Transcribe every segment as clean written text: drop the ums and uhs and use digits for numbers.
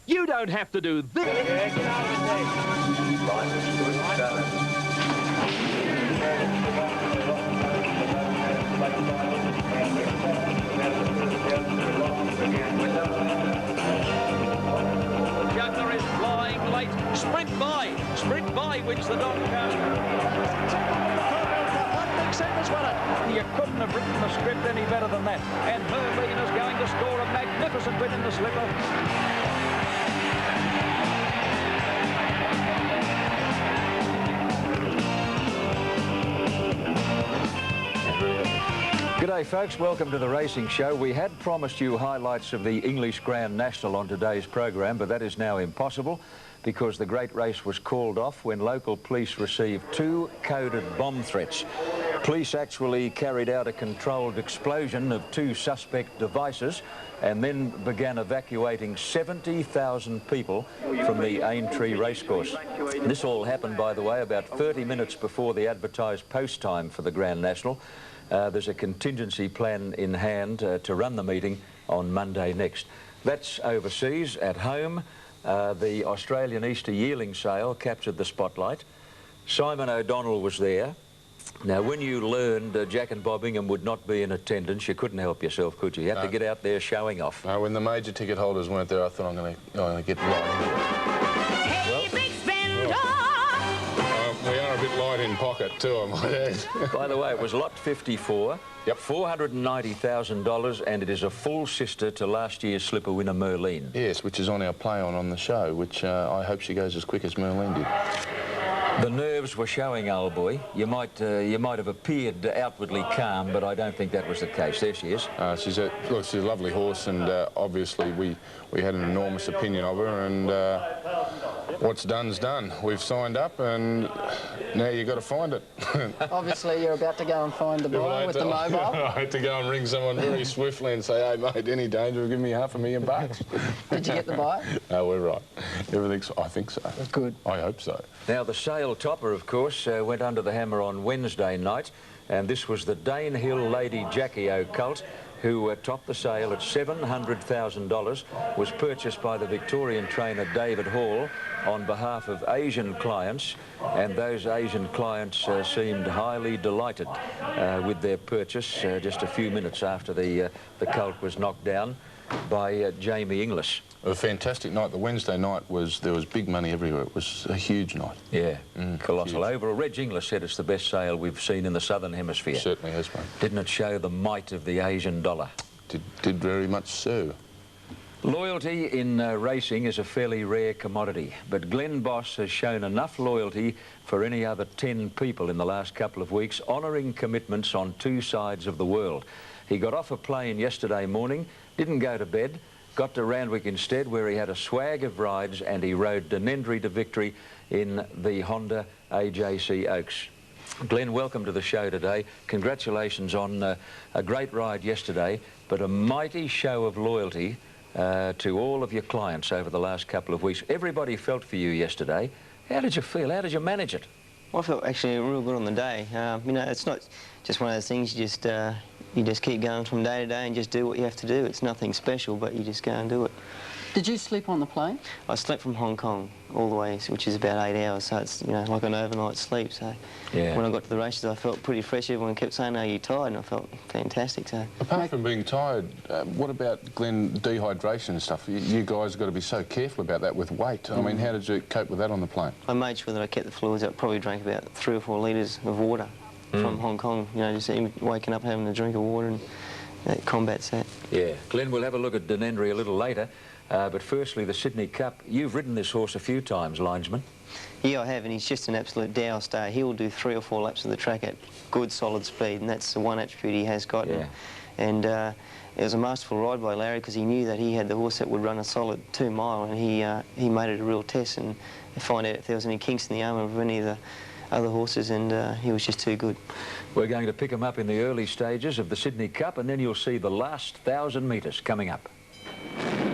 You don't have to do this. Juggler is flying late. Sprint by wins the Doncaster. Seconds won it. You couldn't have written the script any better than that. And Merlin is going to score a magnificent win in the slipper. G'day folks, welcome to the Racing Show. We had promised you highlights of the English Grand National on today's program, but that is now impossible because the great race was called off when local police received 2 coded bomb threats. Police actually carried out a controlled explosion of 2 suspect devices and then began evacuating 70,000 people from the Aintree racecourse. This all happened, by the way, about 30 minutes before the advertised post time for the Grand National. There's a contingency plan in hand to run the meeting on Monday next. That's overseas. At home, the Australian Easter yearling sale captured the spotlight. Simon O'Donnell was there. Now, when you learned Jack and Bob Ingham would not be in attendance, you couldn't help yourself, could you? You had to get out there showing off. No, when the major ticket holders weren't there, I thought I'm going to get right. Hey, big spender! We are a bit light in pocket too, I might add. By the way, it was lot 54. Yep. $490,000, and it is a full sister to last year's slipper winner Merlin. Yes, which is on our play on the show, which I hope she goes as quick as Merlin did. The nerves were showing, old boy. You might have appeared outwardly calm, but I don't think that was the case. There she is. She's a lovely horse, and obviously we had an enormous opinion of her, and what's done's done. We've signed up, and now you've got to find it. Obviously, you're about to go and find the buyer with the mobile. I had to go and ring someone very swiftly and say, hey, mate, any danger of giving me $500,000? Did you get the buyer? No, we're right. Everything's, I think so. Good. I hope so. Now, the sale topper, of course, went under the hammer on Wednesday night, and this was the Danehill Lady Jackie O'Colt, who topped the sale at $700,000, was purchased by the Victorian trainer David Hall on behalf of Asian clients, and those Asian clients seemed highly delighted with their purchase just a few minutes after the colt was knocked down by Jamie Inglis. A fantastic night. The Wednesday night there was big money everywhere. It was a huge night. Yeah, colossal. Huge. Overall, Reg Inglis said it's the best sale we've seen in the Southern Hemisphere. Certainly has been. Didn't it show the might of the Asian dollar? Did very much so. Loyalty in racing is a fairly rare commodity, but Glenn Boss has shown enough loyalty for any other 10 people in the last couple of weeks, honouring commitments on 2 sides of the world. He got off a plane yesterday morning, didn't go to bed, got to Randwick instead, where he had a swag of rides, and he rode Denendri to victory in the Honda AJC Oaks. Glenn, welcome to the show today. Congratulations on a great ride yesterday, but a mighty show of loyalty to all of your clients over the last couple of weeks. Everybody felt for you yesterday. How did you feel? How did you manage it? Well, I felt actually real good on the day. You know, it's not just one of those things you just keep going from day to day and just do what you have to do. It's nothing special, but you just go and do it. Did you sleep on the plane? I slept from Hong Kong all the way, which is about 8 hours, so it's, you know, like an overnight sleep. So yeah. When I got to the races, I felt pretty fresh. Everyone kept saying, "Are you tired?" And I felt fantastic. So apart from being tired, what about, Glenn, dehydration and stuff? You guys have got to be so careful about that with weight. I mean, how did you cope with that on the plane? I made sure that I kept the fluids up. Probably drank about 3 or 4 litres of water from Hong Kong. You know, just even waking up having a drink of water, and that combats that. Yeah, Glenn, we'll have a look at Denendri a little later. But firstly, the Sydney Cup. You've ridden this horse a few times, linesman. Yeah, I have, and he's just an absolute Dow star. He'll do 3 or 4 laps of the track at good, solid speed, and that's the one attribute he has got. Yeah. And it was a masterful ride by Larry, because he knew that he had the horse that would run a solid 2 mile, and he made it a real test and find out if there was any kinks in the armour of any of the other horses, and he was just too good. We're going to pick him up in the early stages of the Sydney Cup, and then you'll see the last 1,000 metres coming up.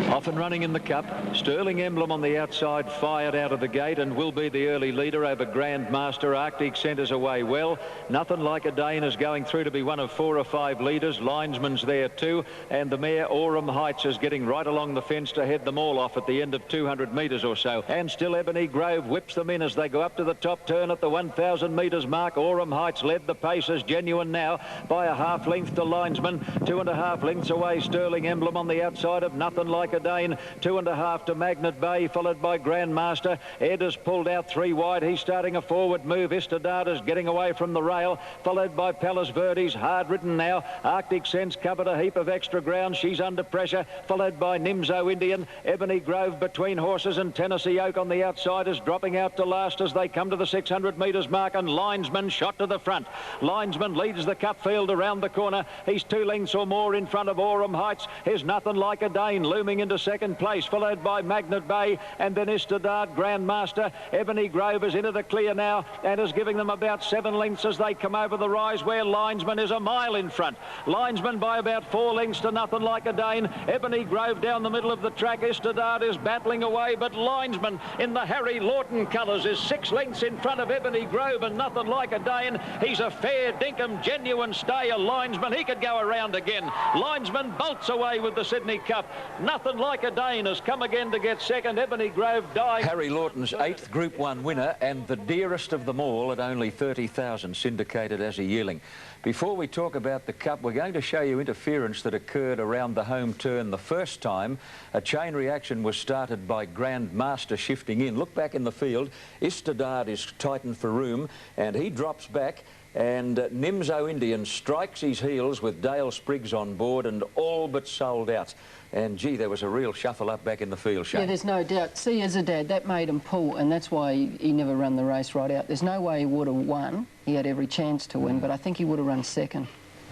Off and running in the Cup. Sterling Emblem on the outside, fired out of the gate and will be the early leader over Grandmaster. Arctic Centre's away well. Nothing Like a Dane is going through to be one of 4 or 5 leaders. Linesman's there too. And the mare Aurum Heights is getting right along the fence to head them all off at the end of 200 metres or so. And still Ebony Grove whips them in as they go up to the top turn at the 1,000 metres mark. Aurum Heights led the pace as Genuine now by a half length to Linesman. 2.5 lengths away. Sterling Emblem on the outside of Nothing Like a Dane. 2.5 to Magnet Bay, followed by Grandmaster. Ed has pulled out 3 wide. He's starting a forward move. Istadada's getting away from the rail, followed by Palos Verdes. Hard ridden now. Arctic Sense covered a heap of extra ground. She's under pressure, followed by Nimzo Indian. Ebony Grove between horses, and Tennessee Oak on the outside is dropping out to last as they come to the 600 metres mark, and Linesman shot to the front. Linesman leads the Cup field around the corner. He's 2 lengths or more in front of Aurum Heights. Here's Nothing Like a Dane looming into second place, followed by Magnet Bay, and then Istadad. Grandmaster. Ebony Grove is into the clear now and is giving them about 7 lengths as they come over the rise, where Linesman is a mile in front. Linesman by about 4 lengths to Nothing Like a Dane. Ebony Grove down the middle of the track. Istadad is battling away, but Linesman in the Harry Lawton colours is 6 lengths in front of Ebony Grove and Nothing Like a Dane. He's a fair dinkum, genuine stayer, Linesman. He could go around again. Linesman bolts away with the Sydney Cup. Nothing Like a Dane has come again to get second. Ebony Grove dying. Harry Lawton's 8th Group 1 winner, and the dearest of them all at only 30,000, syndicated as a yearling. Before we talk about the Cup, we're going to show you interference that occurred around the home turn the first time. A chain reaction was started by Grandmaster shifting in. Look back in the field. Istadad is tightened for room, and he drops back. And Nimzo Indian strikes his heels with Dale Spriggs on board and all but sold out. And, gee, there was a real shuffle up back in the field, Shane. Yeah, there's no doubt. See, as a dad, that made him pull, and that's why he never run the race right out. There's no way he would have won. He had every chance to win, but I think he would have run second.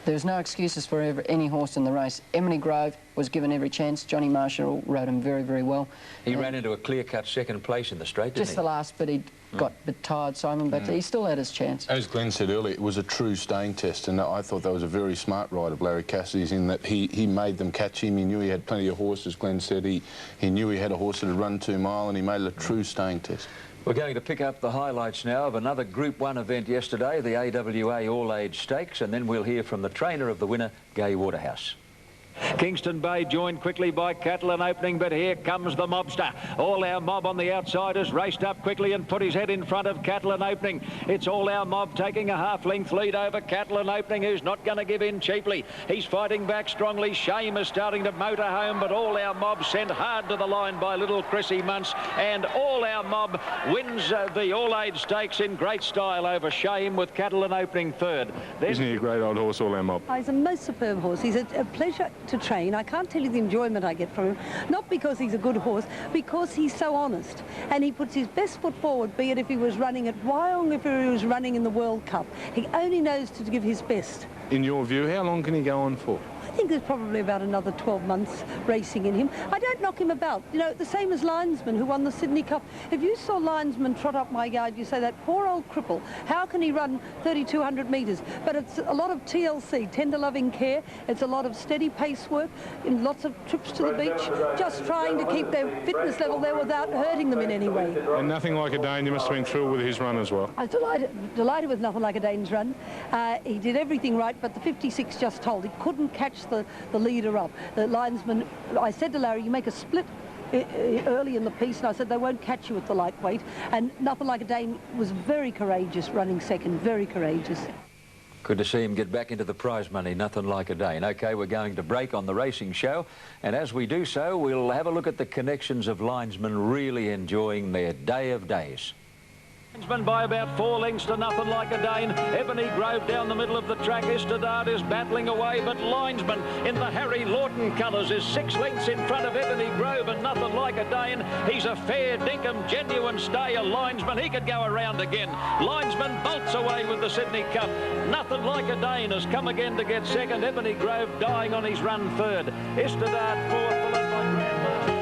There's no excuses for any horse in the race. Ebony Grove was given every chance. Johnny Marshall rode him very, very well. He ran into a clear-cut second place in the straight, didn't he? Just the last bit, he got a bit tired, Simon, but he still had his chance. As Glenn said earlier, it was a true staying test, and I thought that was a very smart ride of Larry Cassidy's, in that he made them catch him. He knew he had plenty of horses. Glenn said he knew he had a horse that had run 2 mile, and he made it a true staying test. We're going to pick up the highlights now of another Group 1 event yesterday, the AWA All-Age Stakes, and then we'll hear from the trainer of the winner, Gai Waterhouse. Kingston Bay joined quickly by Catalan Opening, but here comes the mobster. All Our Mob on the outside has raced up quickly and put his head in front of Catalan Opening. It's All Our Mob taking a half-length lead over Catalan Opening, who's not going to give in cheaply. He's fighting back strongly. Shame is starting to motor home, but All Our Mob sent hard to the line by little Chrissy Muntz, and All Our Mob wins the All-Age Stakes in great style over Shame, with Catalan Opening third. Isn't he a great old horse, All Our Mob? Oh, he's a most superb horse. He's a pleasure to train. I can't tell you the enjoyment I get from him, not because he's a good horse, because he's so honest, and he puts his best foot forward, be it if he was running at Wyong, if he was running in the World Cup. He only knows to give his best. In your view, how long can he go on for? I think there's probably about another 12 months racing in him. I don't knock him about. You know, the same as Linesman, who won the Sydney Cup. If you saw Linesman trot up my yard, you say, that poor old cripple, how can he run 3,200 metres? But it's a lot of TLC, tender loving care. It's a lot of steady pace work, and lots of trips to the beach, just trying to keep their fitness level there without hurting them in any way. And Nothing Like a Dane, you must have been thrilled with his run as well. I was delighted with Nothing Like a Dane's run. He did everything right, but the 56 just told. He couldn't catch the leader up. The linesman, I said to Larry, you make a split early in the piece, and I said they won't catch you at the lightweight. And Nothing Like a Dane was very courageous, running second, very courageous. Good to see him get back into the prize money, Nothing Like a Dane. OK, we're going to break on the racing show, and as we do so, we'll have a look at the connections of linesmen really enjoying their day of days. By about 4 lengths to Nothing Like a Dane. Ebony Grove down the middle of the track. Istadad is battling away, but Linesman in the Harry Lawton colours is 6 lengths in front of Ebony Grove and Nothing Like a Dane. He's a fair dinkum, genuine stayer, Linesman. He could go around again. Linesman bolts away with the Sydney Cup. Nothing Like a Dane has come again to get second. Ebony Grove dying on his run third. Istadad fourth, followed by Grandmaster.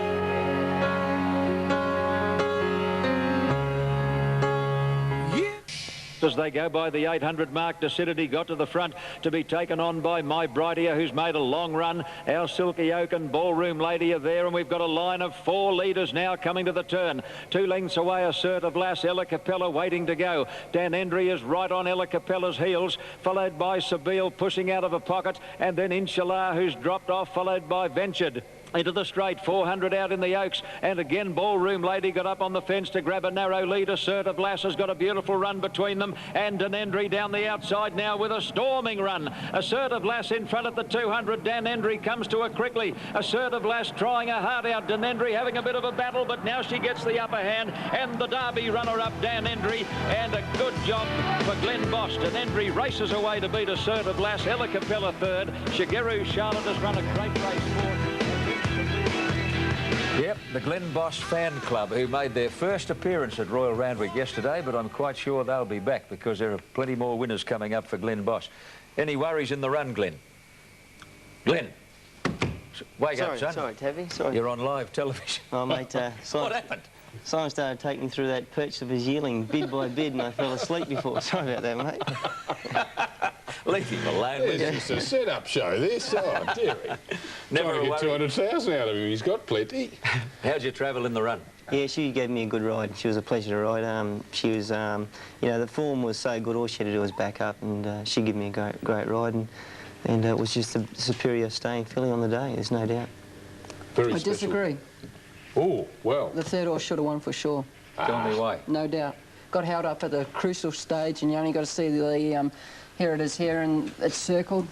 as they go by the 800 mark. Decidity got to the front to be taken on by My Brightier, who's made a long run. Our Silky Oak and Ballroom Lady are there, and we've got a line of 4 leaders now coming to the turn. 2 lengths away, Assertive Lass, Ella Capella waiting to go. Dan Endry is right on Ella Capella's heels, followed by Sabille pushing out of a pocket, and then Inshallah, who's dropped off, followed by Ventured. Into the straight, 400 out in the Oaks, and again Ballroom Lady got up on the fence to grab a narrow lead. Assertive Lass has got a beautiful run between them, and Denendry down the outside now with a storming run. Assertive Lass in front at the 200. Dan Endry comes to her quickly. Assertive Lass trying her heart out. Denendry having a bit of a battle, but now she gets the upper hand, and the Derby runner-up Dan Endry, and a good job for Glenn Boss. Denendry races away to beat Assertive Lass. Ella Capella third. Shigeru Charlotte has run a great race fourth. Yep, the Glenn Boss fan club, who made their first appearance at Royal Randwick yesterday, but I'm quite sure they'll be back because there are plenty more winners coming up for Glenn Boss. Any worries in the run, Glenn? Glenn, wake up, son. Sorry, Tavi. Sorry. You're on live television. Oh, mate. What happened? Simon started taking me through that perch of his yearling bid by bid, and I fell asleep before. Sorry about that, mate. Leave him alone. It's just a set-up show, this. Oh, dearie. Never Trying to get 200,000 out of him. He's got plenty. How'd you travel in the run? Yeah, she gave me a good ride. She was a pleasure to ride. She was, you know, the form was so good. All she had to do was back up, and she gave me a great ride, and it was just a superior staying filly on the day. There's no doubt. Very I special. disagree. Oh, well. The third horse should have won for sure. Tell me why. No doubt. Got held up at the crucial stage, and you only got to see the here it is here, and it's circled.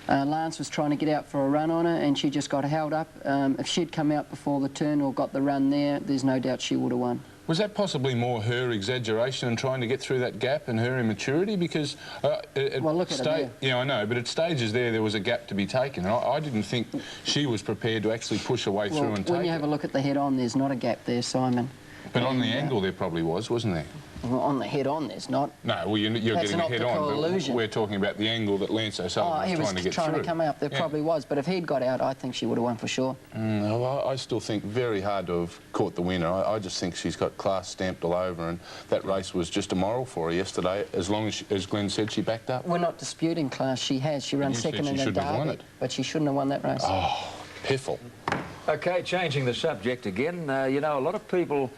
Lance was trying to get out for a run on her, and she just got held up. If she'd come out before the turn or got the run there, there's no doubt she would have won. Was that possibly more her exaggeration and trying to get through that gap and her immaturity? Because well, look at it there. Yeah, I know, but at stages there was a gap to be taken. I didn't think she was prepared to actually push her way through and take it. When you have a look at the head-on, there's not a gap there, Simon. But on the angle there probably wasn't there? Well, on the head-on, there's not. No, well, you're That's getting a head-on, but illusion. we're talking about the angle that Lance O'Sullivan was trying to get through. He was trying to come out. There probably was, but if he'd got out, I think she would have won for sure. Well, I still think very hard to have caught the winner. I just think she's got class stamped all over, and that race was just a moral for her yesterday, as long as Glenn said she backed up. We're not disputing class. She has. She ran second in the Derby, but she shouldn't have won that race. Oh, piffle. OK, changing the subject again. You know, a lot of people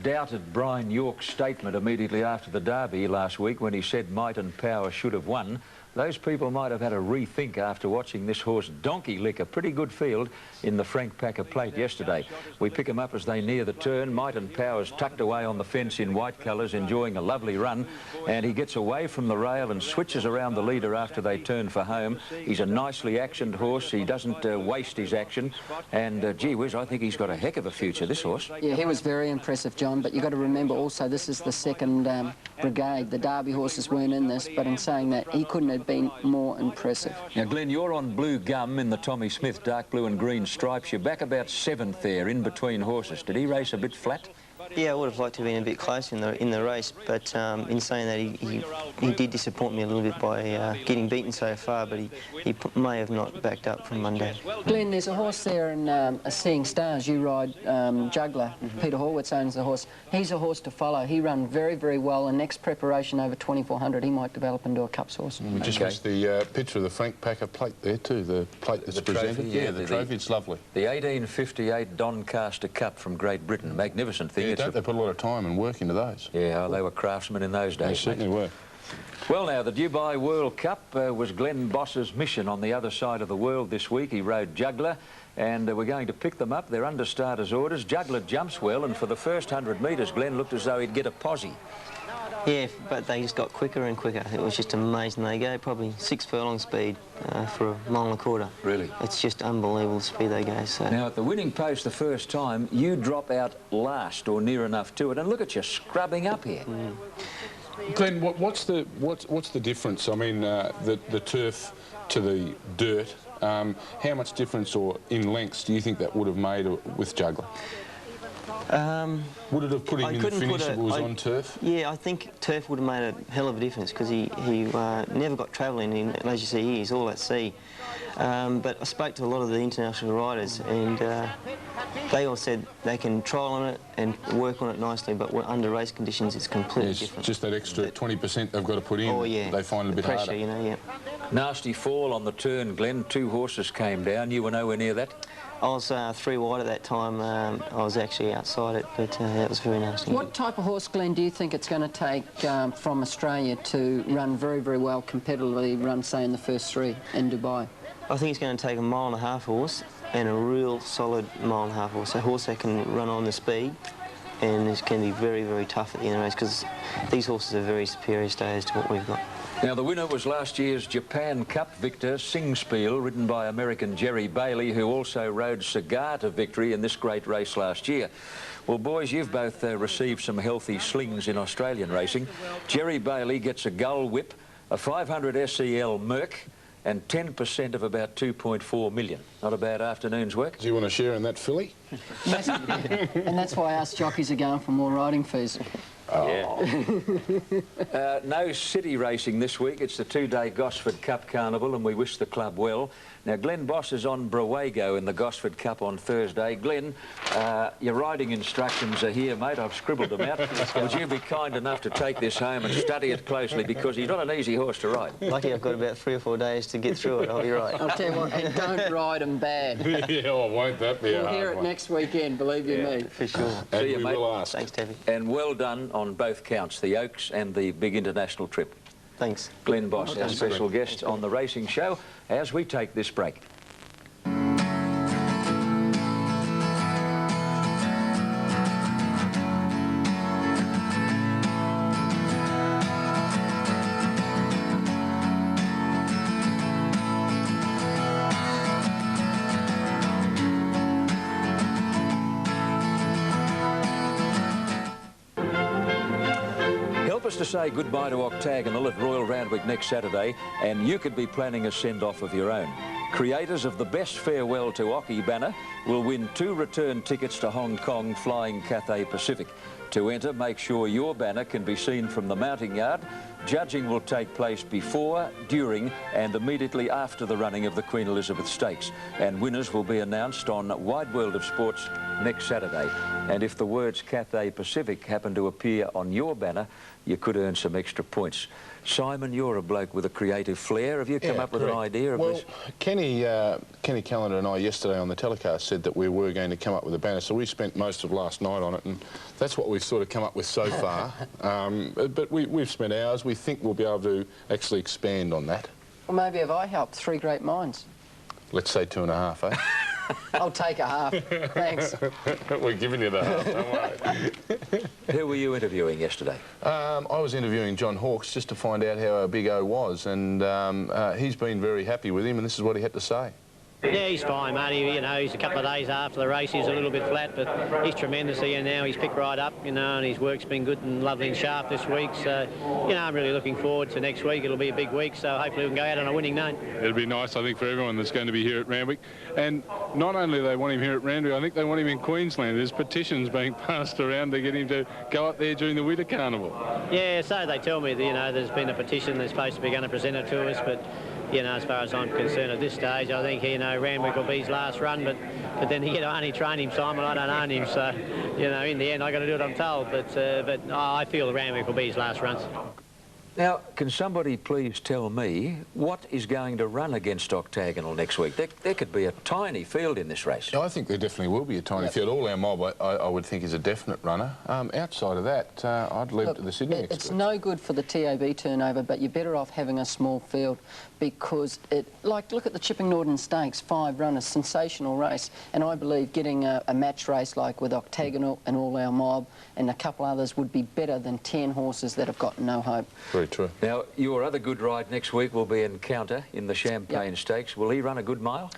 doubted Brian York's statement immediately after the Derby last week when he said Might and Power should have won. Those people might have had a rethink after watching this horse Donkey lick a pretty good field in the Frank Packer Plate yesterday. We pick him up as they near the turn. Might and Power's tucked away on the fence in white colours, enjoying a lovely run, and he gets away from the rail and switches around the leader after they turn for home. He's a nicely actioned horse. He doesn't waste his action, and gee whiz, I think he's got a heck of a future, this horse. Yeah, he was very impressive, John, but you've got to remember also this is the second brigade. The Derby horses weren't in this, but in saying that, he couldn't have been more impressive. Now, Glenn, you're on blue gum in the Tommy Smith dark blue and green stripes. You're back about 7th there, in between horses. Did he race a bit flat? Yeah, I would have liked to have been a bit closer in the race, but in saying that, he did disappoint me a little bit by getting beaten so far, but he may have not backed up from Monday. Glenn, there's a horse there in a Seeing Stars. You ride Juggler. Peter Horwitz owns the horse. He's a horse to follow. He ran very, very well, and next preparation over 2400, he might develop into a Cups horse. We just watched the picture of the Frank Packer Plate there too, the plate that's presented. Trophy, yeah, the trophy, it's lovely. The 1858 Doncaster Cup from Great Britain. Magnificent thing. Yeah, they put a lot of time and work into those. Yeah, they were craftsmen in those days. They certainly were. Well, now, the Dubai World Cup was Glenn Boss's mission on the other side of the world this week. He rode Juggler, and we're going to pick them up. They're under starters' orders. Juggler jumps well, and for the first 100 metres, Glenn looked as though he'd get a posse. Yeah, but they just got quicker and quicker. It was just amazing. They go probably 6 furlong speed for a mile and a quarter. Really? It's just unbelievable speed they go. So. Now, at the winning post the first time, you drop out last or near enough to it, and look at you scrubbing up here. Glenn, what's the difference? I mean, the turf to the dirt. How much difference, or in lengths, do you think that would have made with Juggler? Would it have put him in the finish if it was on turf? Yeah, I think turf would have made a hell of a difference because he never got travelling, and as you see, he's all at sea. But I spoke to a lot of the international riders, and they all said they can trial on it and work on it nicely, but under race conditions, it's completely different. Just that extra 20% they've got to put in. Oh, yeah. They find it a bit pressure, harder. You know, yeah. Nasty fall on the turn, Glenn. 2 horses came down. You were nowhere near that? I was 3 wide at that time. I was actually outside it, but that was very nasty. What type of horse, Glenn, do you think it's going to take from Australia to run very, very well, competitively run, say, in the first 3 in Dubai? I think it's going to take a 1.5 mile horse and a real solid 1.5 mile horse. A horse that can run on the speed and is can be very, very tough at the end of the race because these horses are very superior stayers to what we've got. Now, the winner was last year's Japan Cup victor, Singspiel, ridden by American Jerry Bailey, who also rode Cigar to victory in this great race last year. Well, boys, you've both received some healthy slings in Australian racing. Jerry Bailey gets a Gull Whip, a 500 SEL Merc, and 10% of about 2.4 million. Not a bad afternoon's work. Do you want to share in that, Philly? And that's why us jockeys are going for more riding fees. Oh. Yeah. No city racing this week. It's the 2-day Gosford Cup Carnival, and we wish the club well. Now, Glenn Boss is on Brawago in the Gosford Cup on Thursday. Glenn, your riding instructions are here, mate. I've scribbled them out. Would you be kind enough to take this home and study it closely, because he's not an easy horse to ride. Lucky I've got about 3 or 4 days to get through it. I'll be right. I'll tell you what, and don't ride them bad. Yeah, oh, won't that be a We'll hard hear it one. next weekend, believe you me. For sure. And See you, we mate. will ask. Thanks, Taffy. And well done on both counts, the Oaks and the big international trip. Thanks. Glenn Boss, our special guest on the racing show, as we take this break. To say goodbye to Octagonal at Royal Randwick next Saturday, and you could be planning a send-off of your own. Creators of the Best Farewell to Occy banner will win 2 return tickets to Hong Kong flying Cathay Pacific. To enter, make sure your banner can be seen from the mounting yard. Judging will take place before, during and immediately after the running of the Queen Elizabeth Stakes, and winners will be announced on Wide World of Sports next Saturday. And if the words Cathay Pacific happen to appear on your banner, you could earn some extra points. Simon, you're a bloke with a creative flair. Have you come up with an idea of this? Kenny Callender and I yesterday on the telecast said that we were going to come up with a banner, so we spent most of last night on it, and that's what we've sort of come up with so far. But we've spent hours. We think we'll be able to actually expand on that. Well, maybe have I helped 3 great minds? Let's say 2.5, eh? I'll take a half. Thanks. We're giving you the half, don't worry. Who were you interviewing yesterday? I was interviewing John Hawkes just to find out how our Big O was, and he's been very happy with him, and this is what he had to say. Yeah, he's fine, mate. You know, he's a couple of days after the race. He's a little bit flat, but he's tremendous here now. He's picked right up, you know, and his work's been good and lovely and sharp this week. So, you know, I'm really looking forward to next week. It'll be a big week, so hopefully we can go out on a winning note. It'll be nice, I think, for everyone that's going to be here at Randwick. And not only do they want him here at Randwick, I think they want him in Queensland. There's petitions being passed around to get him to go up there during the Winter Carnival. Yeah, so they tell me that, you know, there's been a petition. They're supposed to be going to present it to us, but you know, as far as I'm concerned at this stage, I think, you know, Randwick will be his last run, but then you know, only train him, Simon. I don't own him, so, you know, in the end, I got to do what I'm told. But I feel Randwick will be his last runs. Now, can somebody please tell me what is going to run against Octagonal next week? There could be a tiny field in this race. I think there definitely will be a tiny field. All our mob, I would think, is a definite runner. Outside of that, I'd leave it to the Sydney experts. It's no good for the TAB turnover, but you're better off having a small field because like, look at the Chipping Norton Stakes, 5 runners, sensational race. And I believe getting a match race like with Octagonal and All Our Mob and a couple others would be better than 10 horses that have got no hope. Very true. Now, your other good ride next week will be Encounter in the Champagne Stakes. Will he run a good mile?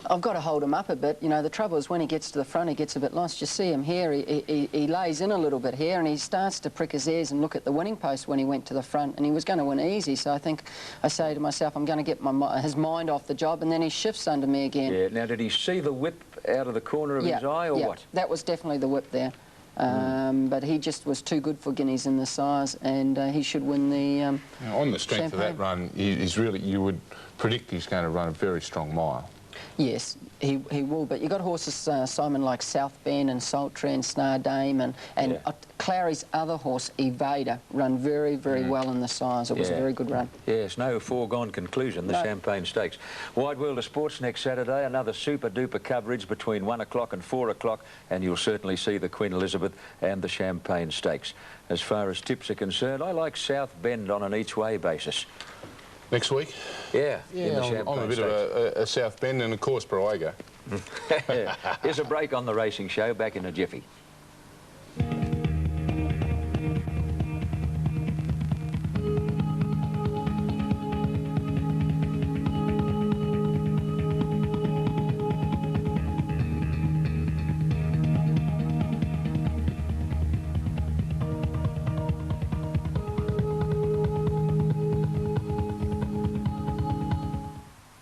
I've got to hold him up a bit. You know, the trouble is when he gets to the front, he gets a bit lost. You see him here, he lays in a little bit here, and he starts to prick his ears and look at the winning post when he went to the front, and he was going to win easy. So I think, I say to myself, I'm going to get his mind off the job, and then he shifts under me again. Yeah, now did he see the whip out of the corner of his eye, or what? That was definitely the whip there. But he just was too good for Guineas in the size, and he should win the on the strength Champagne. of that run, he's really, you would predict he's going to run a very strong mile. Yes, he will, but you've got horses, Simon, like South Bend and Sultry and Snar Dame, and Clary's other horse, Evader, run very, very well in the size. It was a very good run. Yes, no foregone conclusion, the Champagne Stakes. Wide World of Sports next Saturday, another super-duper coverage between 1 o'clock and 4 o'clock, and you'll certainly see the Queen Elizabeth and the Champagne Stakes. As far as tips are concerned, I like South Bend on an each-way basis. Next week? Yeah, in the I'm Champagne a bit Stakes. of a South Bend, and of course Borrego. Here's a break on the racing show, back in a jiffy.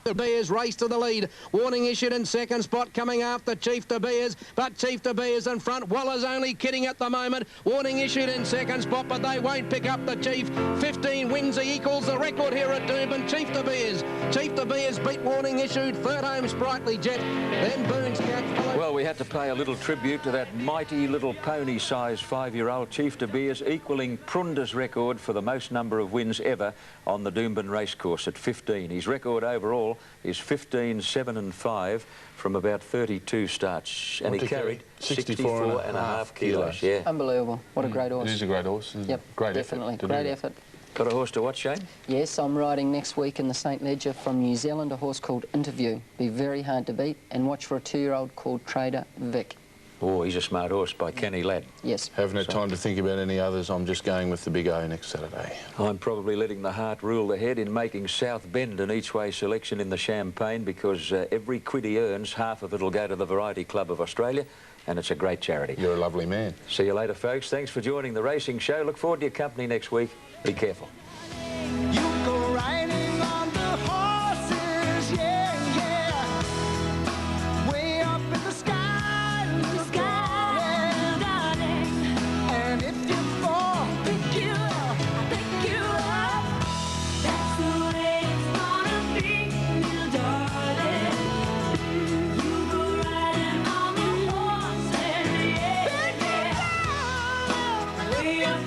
De Beers race to the lead. Warning issued in second spot, coming after Chief De Beers, but Chief De Beers in front. Waller's only kidding at the moment. Warning issued in second spot, but they won't pick up the Chief. 15 wins equals the record here at Doomben. Chief De Beers. Chief De Beers beat Warning issued. Third home Sprightly Jet. Then Boone's Catch. Well, we had to pay a little tribute to that mighty little pony-sized 5-year-old Chief De Beers, equalling Prunda's record for the most number of wins ever on the Doomben racecourse at 15. His record overall is 15, 7 and 5 from about 32 starts, and he carried 64 and a half kilos. Yeah, Unbelievable. What a great horse. It is a great horse. Yep, Great definitely. effort. Great effort. got a horse to watch, Shane? Yes, I'm riding next week in the St Leger from New Zealand, a horse called Interview. Be very hard to beat, and watch for a 2-year-old called Trader Vic. Oh, he's a smart horse by Kenny Ladd. Yes. Haven't had time to think about any others. I'm just going with the Big O next Saturday. I'm probably letting the heart rule the head in making South Bend an each-way selection in the Champagne, because every quid he earns, half of it will go to the Variety Club of Australia, and it's a great charity. You're a lovely man. See you later, folks. Thanks for joining the racing show. Look forward to your company next week. Be careful. You go riding on the horses, yeah, yeah. Way up in the sky, darling. And if you fall, pick you up, pick you up. That's the way it's gonna be, little darling. You go riding on the horses, yeah, yeah. Way up.